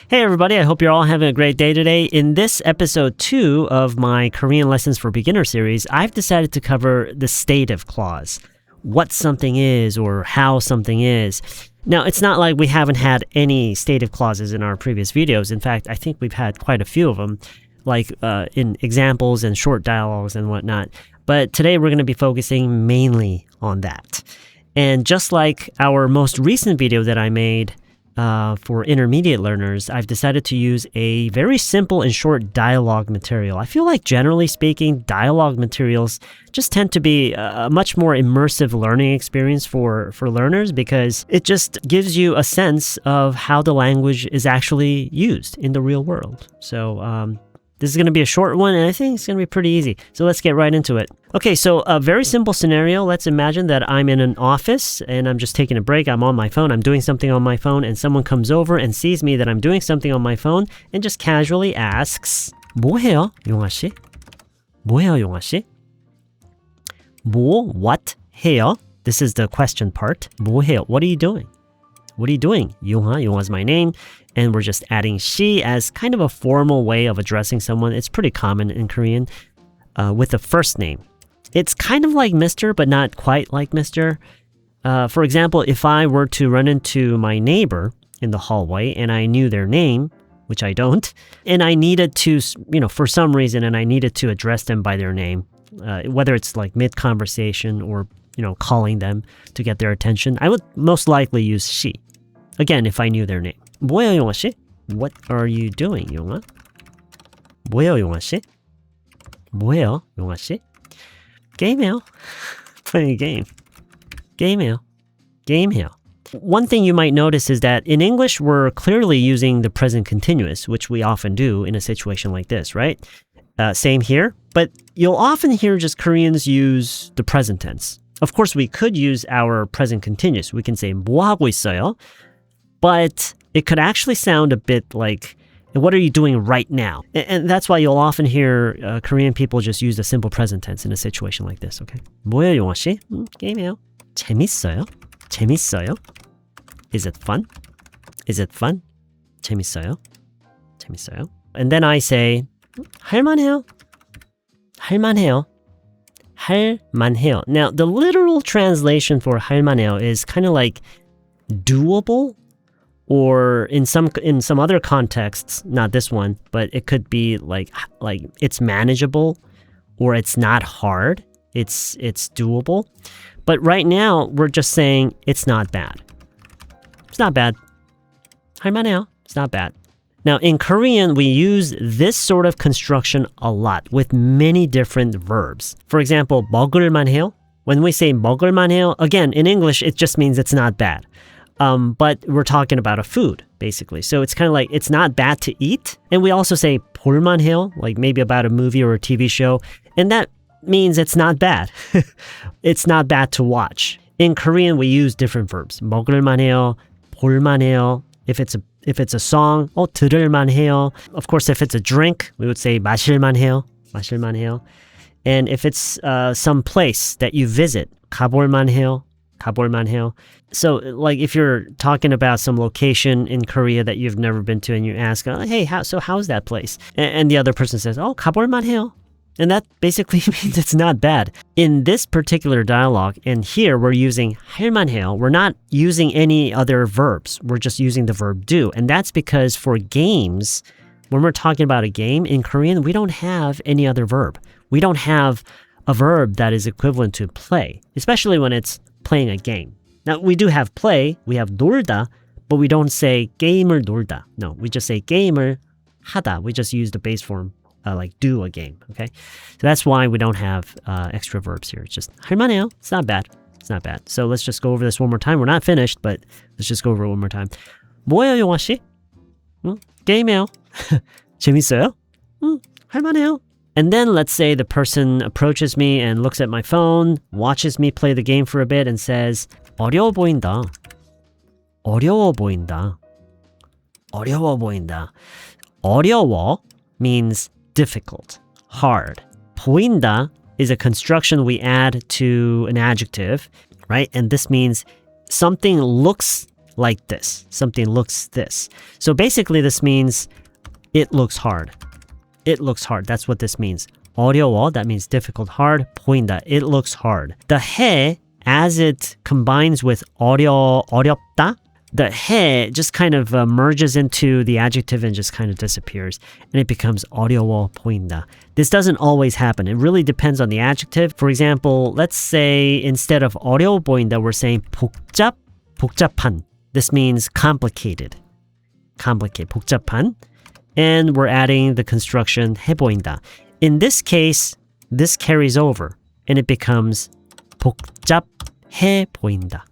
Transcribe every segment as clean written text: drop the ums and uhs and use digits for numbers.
Hey everybody, I hope you're all having a great day today. In this episode 2 of my Korean Lessons for Beginner series, I've decided to cover the stative clause. What something is or how something is. Now, it's not like we haven't had any stative clauses in our previous videos. In fact, I think we've had quite a few of them, like in examples and short dialogues and whatnot. But today we're going to be focusing mainly on that. And just like our most recent video that I made for intermediate learners, I've decided to use a very simple and short dialogue material. I feel like generally speaking, dialogue materials just tend to be a much more immersive learning experience for learners because it just gives you a sense of how the language is actually used in the real world. So this is going to be a short one, and I think it's going to be pretty easy. So let's get right into it. Okay, so a very simple scenario. Let's imagine that I'm in an office, and I'm just taking a break. I'm on my phone. I'm doing something on my phone, and someone comes over and sees me that I'm doing something on my phone and just casually asks, 뭐 해요, 용아 씨? 뭐 해요, 용아 씨? what 해요? This is the question part. 뭐 해요? What are you doing? What are you doing? 용아. 용아's my name. And we're just adding she as kind of a formal way of addressing someone. It's pretty common in Korean with the first name. It's kind of like Mr., but not quite like Mr. For example, if I were to run into my neighbor in the hallway and I knew their name, which I don't, and I needed to, for some reason, and I needed to address them by their name, whether it's like mid-conversation or, calling them to get their attention, I would most likely use she. Again, if I knew their name. 뭐예요, 용아 씨? What are you doing, 용아? 뭐예요, 용아 씨? 뭐예요, 용아 씨? 게임해요. Playing a game. 게임해요. 게임해요. One thing you might notice is that in English, we're clearly using the present continuous, which we often do in a situation like this, right? Same here, but you'll often hear just Koreans use the present tense. Of course, we could use our present continuous. We can say 뭐 하고 있어요? But it could actually sound a bit like, what are you doing right now? And that's why you'll often hear Korean people just use the simple present tense in a situation like this, okay? 뭐예요, 용아 씨? 게임해요. 재밌어요? 재밌어요? Is it fun? Is it fun? 재밌어요? 재밌어요? And then I say, 할만해요. 할만해요. 할만해요. Now, the literal translation for 할만해요 is kind of like doable. Or in some other contexts, not this one, but it could be like it's manageable or it's not hard. It's doable. But right now, we're just saying it's not bad. It's not bad. 할만해요. It's not bad. Now, in Korean, we use this sort of construction a lot with many different verbs. For example, 먹을만해요. When we say 먹을만해요, again, in English, it just means it's not bad. But we're talking about a food, basically. So it's kind of like, it's not bad to eat. And we also say 볼만해요, like maybe about a movie or a TV show. And that means it's not bad. It's not bad to watch. In Korean, we use different verbs. 먹을만해요, 볼만해요. If it's a song, 들을만해요. Of course, if it's a drink, we would say 마실만해요, 마실만해요. And if it's some place that you visit, 가볼만해요, 가볼만해요. So, like, if you're talking about some location in Korea that you've never been to and you ask, hey, how's that place? And the other person says, 가볼만해요. And that basically means it's not bad. In this particular dialogue, and here we're using 할만해요. We're not using any other verbs. We're just using the verb do. And that's because for games, when we're talking about a game in Korean, we don't have any other verb. We don't have a verb that is equivalent to play, especially when it's playing a game. Now, we do have play, we have 놀다, but we don't say 게임을 놀다. No, we just say 게임을 하다. We just use the base form, like do a game, okay? So that's why we don't have extra verbs here. It's just 할만해요. It's not bad. It's not bad. So let's just go over this one more time. We're not finished, but let's just go over it one more time. 뭐예요, 용아 씨? 게임해요. 재밌어요? 할만해요. And then let's say the person approaches me and looks at my phone, watches me play the game for a bit and says, 어려워 보인다. 어려워 보인다. 어려워 보인다. 어려워 means difficult, hard. 보인다 is a construction we add to an adjective, right? And this means something looks like this. Something looks this. So basically this means it looks hard. It looks hard. That's what this means. 어려워, that means difficult, hard. 보인다, it looks hard. The 해, as it combines with 어렵다, the 해 just kind of merges into the adjective and just kind of disappears. And it becomes 어려워 보인다. This doesn't always happen. It really depends on the adjective. For example, let's say instead of 어려워 보인다, we're saying 복잡한. This means complicated. 복잡한. And we're adding the construction 해 보인다. In this case, this carries over and it becomes 복잡해 보인다.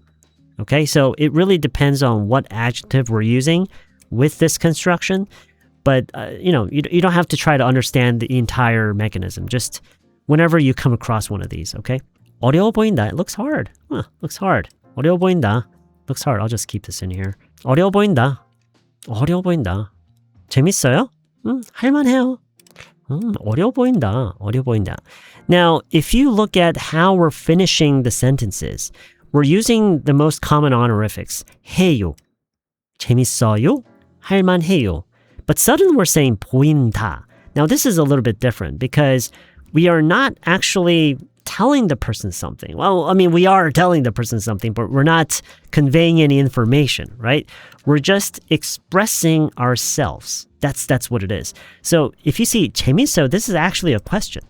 Okay, so it really depends on what adjective we're using with this construction. But, you don't have to try to understand the entire mechanism. Just whenever you come across one of these, okay? 어려워 보인다. It looks hard. Looks hard. 어려워 보인다. Looks hard. I'll just keep this in here. 어려워 보인다. 어려워 보인다. 재밌어요? 할만해요. 어려워 보인다. 어려워 보인다. Now, if you look at how we're finishing the sentences, we're using the most common honorifics. 해요. 재밌어요? 할만해요. But suddenly we're saying 보인다. Now, this is a little bit different because we are not actually telling the person something. Well, I mean, we are telling the person something, but we're not conveying any information, right? We're just expressing ourselves. That's what it is. So if you see 재밌어요, this is actually a question.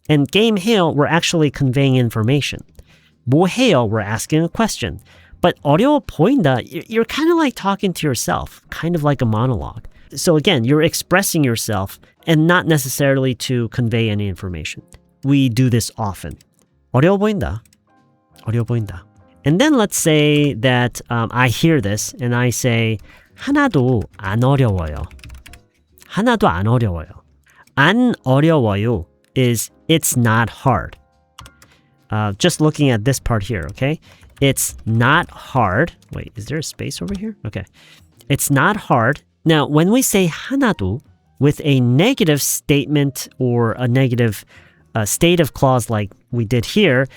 And 게임해요, we're actually conveying information. 뭐 해요, we're asking a question. But 어려워 보인다, you're kind of like talking to yourself, kind of like a monologue. So again, you're expressing yourself and not necessarily to convey any information. We do this often. 어려워 보인다. 어려워 보인다. And then let's say that I hear this and I say 하나도 안 어려워요. 하나도 안 어려워요. 안 어려워요 is it's not hard. Just looking at this part here, okay? It's not hard. Wait, is there a space over here? Okay. It's not hard. Now, when we say 하나도 with a negative statement or a negative stative clause like we did here,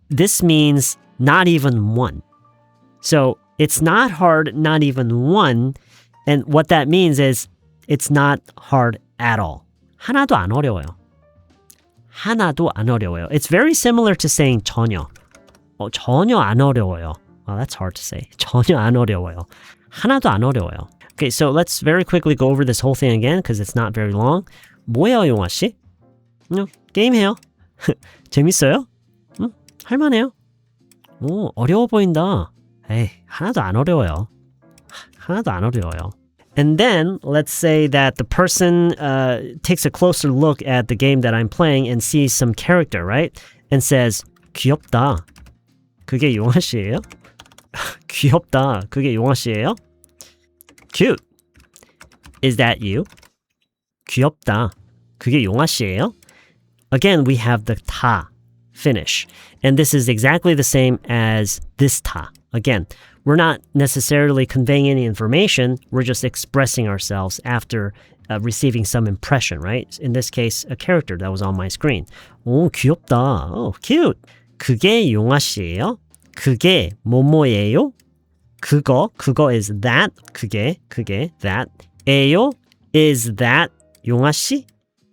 this means not even one. So it's not hard, not even one. And what that means is it's not hard at all. 하나도 안 어려워요. 하나도 안 어려워요. It's very similar to saying 전혀. 전혀 안 어려워요. Well, that's hard to say. 전혀 안 어려워요. 하나도 안 어려워요. Okay, so let's very quickly go over this whole thing again because it's not very long. 뭐예요, 용화 씨? 게임해요. 재밌어요? 할만해요. 오, 어려워 보인다. 에이, 하나도 안 어려워요. 하나도 안 어려워요. And then let's say that the person takes a closer look at the game that I'm playing and sees some character, right? And says, 귀엽다. 그게 용화 씨예요? 귀엽다. 그게 용화 씨예요? Cute. Is that you? 귀엽다. 그게 용화 씨예요? Again, we have the 다 finish. And this is exactly the same as this 다. Again, we're not necessarily conveying any information. We're just expressing ourselves after receiving some impression, right? In this case, a character that was on my screen. 오, 귀엽다. Oh, cute. 그게 용화 씨예요? 그게 뭐뭐예요? 그거 is that. 그게, that. 에요 is that. 용화 씨?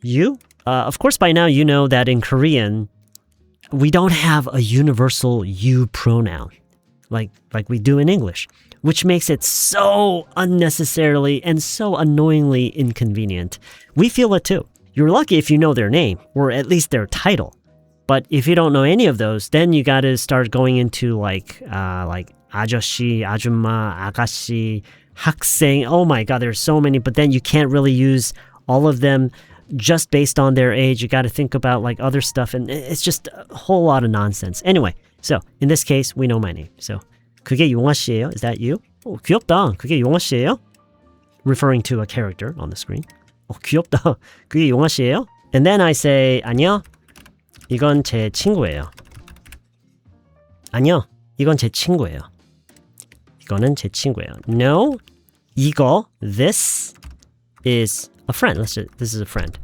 You? Of course, by now you know that in Korean, we don't have a universal you pronoun like we do in English, which makes it so unnecessarily and so annoyingly inconvenient. We feel it too. You're lucky if you know their name or at least their title. But if you don't know any of those, then you got to start going into like 아저씨, 아줌마, 아가씨, 학생. Oh my God, there's so many. But then you can't really use all of them just based on their age. You got to think about like other stuff, and it's just a whole lot of nonsense. Anyway, so in this case, we know my name. So 그게 용화 씨예요? Is that you? Oh, 귀엽다. 그게 용화 씨예요? Referring to a character on the screen. Oh, 귀엽다. 그게 용화 씨예요? And then I say 아니요. 이건 제 친구예요. 아니요. 이건 제 친구예요. 이거는 제 친구예요. No. 이거, this is a friend. This is a friend.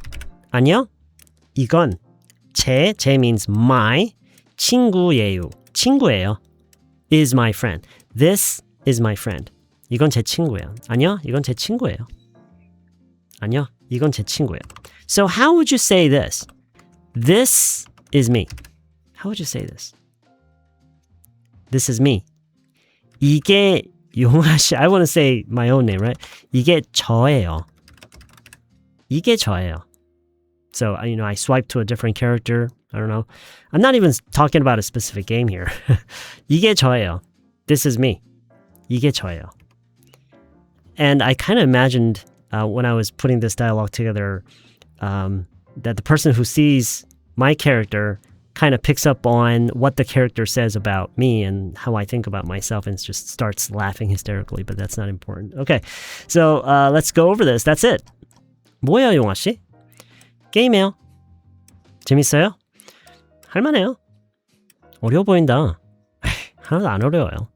아니요. 이건 제 means my. 친구예요. 친구예요. Is my friend. This is my friend. 이건 제 친구예요. 아니요, 이건 제 친구예요. 아니요, 이건 제 친구예요. So how would you say this? This is me. How would you say this? This is me. 이게 용아 씨, I want to say my own name, right? 이게 저예요. 이게 저예요. So, I swipe to a different character. I don't know. I'm not even talking about a specific game here. 이게 저예요. This is me. 이게 저예요. And I kind of imagined when I was putting this dialogue together that the person who sees my character kind of picks up on what the character says about me and how I think about myself and just starts laughing hysterically, but that's not important. Okay, so let's go over this. That's it. 뭐예요, 용아 씨? 게임이에요. 재밌어요? 할만해요. 어려워 보인다. 하나도 안 어려워요.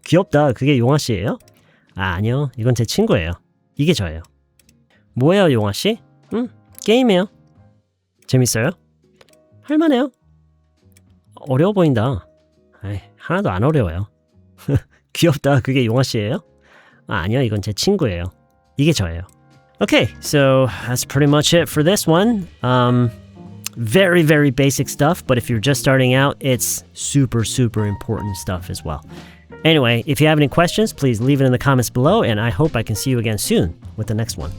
귀엽다. 그게 용아 씨예요? 아니요. 이건 제 친구예요. 이게 저예요. 뭐예요, 용아 씨? 게임이에요. 재밌어요? 할만해요. 어려워 보인다. 하나도 안 어려워요. 귀엽다. 그게 용아 씨예요? 아니요. 이건 제 친구예요. 이게 저예요. Okay, so that's pretty much it for this one. Very, very basic stuff, but if you're just starting out, it's super, super important stuff as well. Anyway, if you have any questions, please leave it in the comments below, and I hope I can see you again soon with the next one.